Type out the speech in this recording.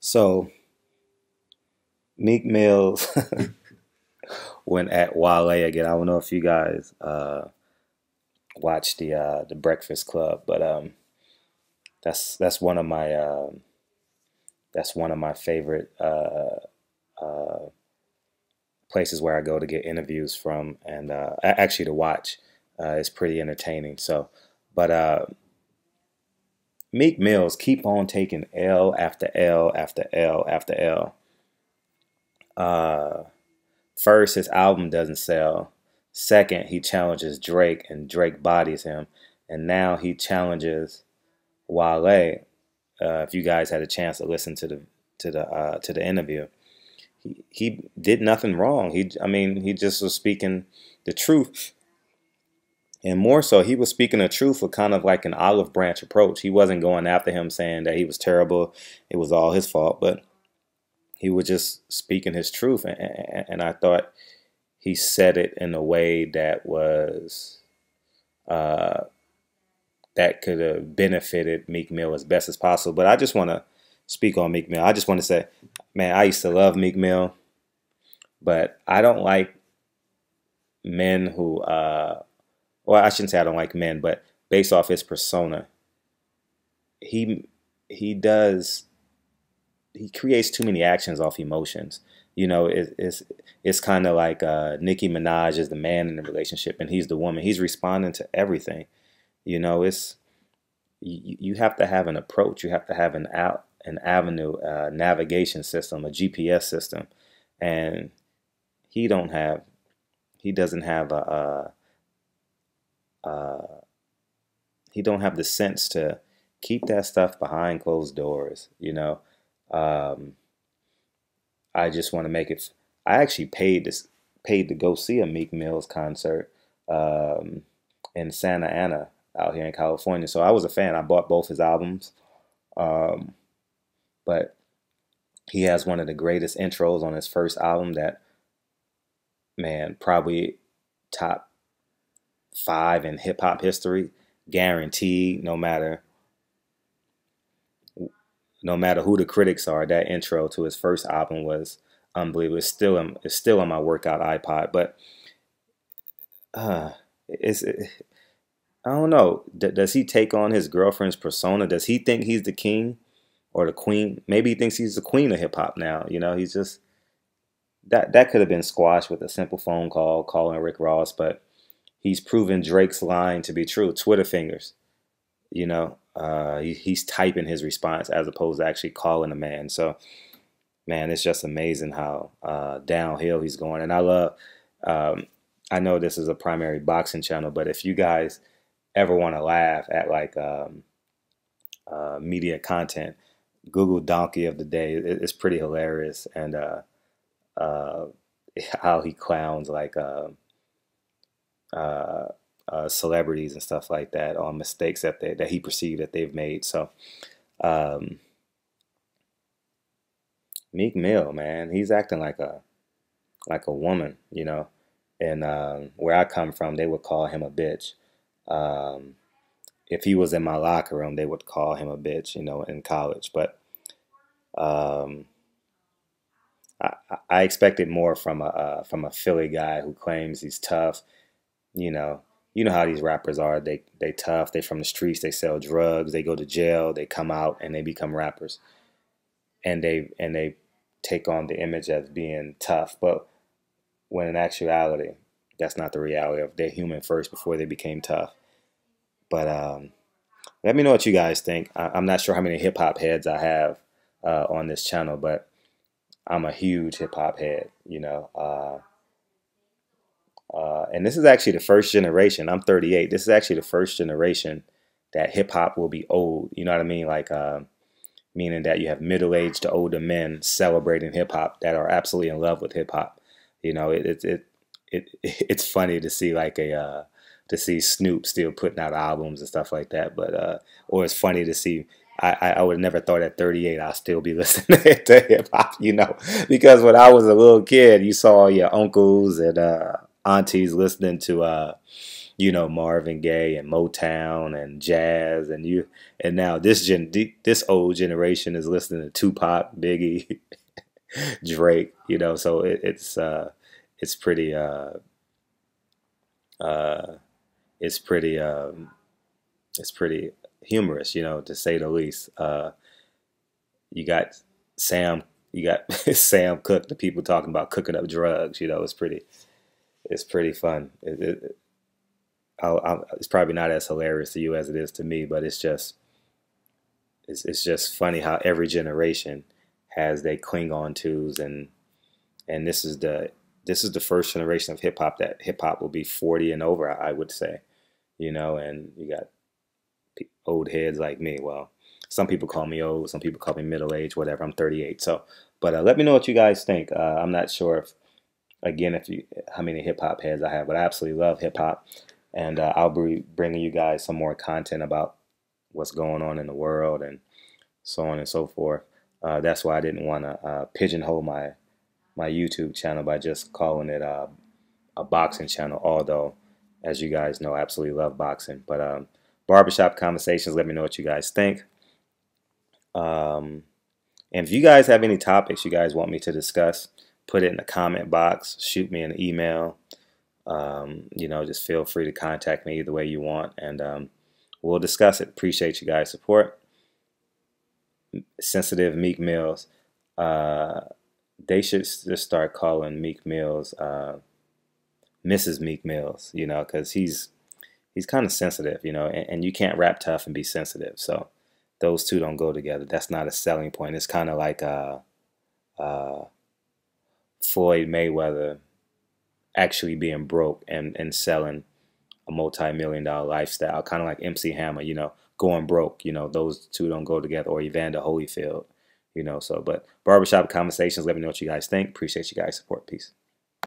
So Meek Mills went at Wale again. I don't know if you guys watch the Breakfast Club, but that's one of my favorite uh, places where I go to get interviews from, and actually to watch. It's pretty entertaining. So, but Meek Mills keep on taking L after L after L after L. Uh, First, his album doesn't sell. Second, he challenges Drake and Drake bodies him. And now he challenges Wale. If you guys had a chance to listen to the interview, he did nothing wrong. I mean, he just was speaking the truth, and more so, he was speaking the truth with kind of like an olive branch approach. He wasn't going after him saying that he was terrible, it was all his fault, but he was just speaking his truth, and I thought he said it in a way that was uh, that could have benefited Meek Mill as best as possible. But I just want to speak on Meek Mill. I just want to say, man, I used to love Meek Mill, but I don't like men who, well, I shouldn't say I don't like men, but based off his persona, he does he creates too many actions off emotions. You know, it's kind of like Nicki Minaj is the man in the relationship and he's the woman. He's responding to everything. You know, you have to have an approach. You have to have an avenue, navigation system, a GPS system, and he don't have he doesn't have he don't have the sense to keep that stuff behind closed doors. You know, um, I just want to make it. I actually paid to go see a Meek Mill's concert um, in Santa Ana out here in California. So I was a fan. I bought both his albums. Um, but he has one of the greatest intros on his first album that, man, probably top five in hip hop history, guaranteed. No matter who the critics are, that intro to his first album was unbelievable. It's still on my workout iPod, but uh, it's I don't know. Does he take on his girlfriend's persona? Does he think he's the king or the queen? Maybe he thinks he's the queen of hip hop now. You know, he's just that could have been squashed with a simple phone call calling Rick Ross, but he's proven Drake's line to be true. Twitter fingers. You know, he's typing his response as opposed to actually calling a man. So, man, it's just amazing how downhill he's going. And I love, um, I know this is a primary boxing channel, but if you guys ever want to laugh at like media content, Google Donkey of the Day. It's pretty hilarious. And uh, how he clowns like uh, celebrities and stuff like that on mistakes that he perceived that they've made. So um, Meek Mill, man, he's acting like a woman, you know. And where I come from, they would call him a bitch. Um, if he was in my locker room, they would call him a bitch, you know, in college. But um, I expected more from a Philly guy who claims he's tough. You know how these rappers are. They tough. They from the streets. They sell drugs. They go to jail. They come out and they become rappers. And they take on the image as being tough. But when in actuality, that's not the reality of they're human first before they became tough. But let me know what you guys think. I'm not sure how many hip hop heads I have on this channel, but I'm a huge hip hop head. And this is actually the first generation. I'm 38. This is actually the first generation that hip hop will be old. You know what I mean? Like, meaning that you have middle aged to older men celebrating hip hop that are absolutely in love with hip hop. You know, it's funny to see like to see Snoop still putting out albums and stuff like that. But or it's funny to see. I would have never thought at 38 I'll still be listening to hip hop, you know, because when I was a little kid, you saw your uncles and aunties listening to Marvin Gaye and Motown and jazz, and now this old generation is listening to Tupac, Biggie, Drake, so it's pretty uh, it's pretty it's pretty humorous, to say the least. You got Sam, you got Sam Cooke, the people talking about cooking up drugs. It's pretty fun. It's probably not as hilarious to you as it is to me, but it's just funny how every generation has they cling on tos, and this is the first generation of hip hop that hip hop will be 40 and over, I would say, and you got old heads like me. Well, some people call me old, some people call me middle aged, whatever. I'm 38. So, but let me know what you guys think. I'm not sure if how many hip hop heads I have, but I absolutely love hip hop, and I'll be bringing you guys some more content about what's going on in the world and so on and so forth. That's why I didn't want to pigeonhole my YouTube channel by just calling it a boxing channel. Although, as you guys know, I absolutely love boxing. But barbershop conversations. Let me know what you guys think. And if you guys have any topics you guys want me to discuss, put it in the comment box. Shoot me an email. Just feel free to contact me either way you want, and we'll discuss it. Appreciate you guys' support. Sensitive Meek Mills. They should just start calling Meek Mills Mrs. Meek Mills, because he's kind of sensitive, and you can't rap tough and be sensitive. So those two don't go together. That's not a selling point. It's kind of like Floyd Mayweather actually being broke and selling a multi-million-dollar lifestyle, kind of like MC Hammer, going broke. Those two don't go together, or Evander Holyfield, but barbershop conversations. Let me know what you guys think. Appreciate you guys' support. Peace.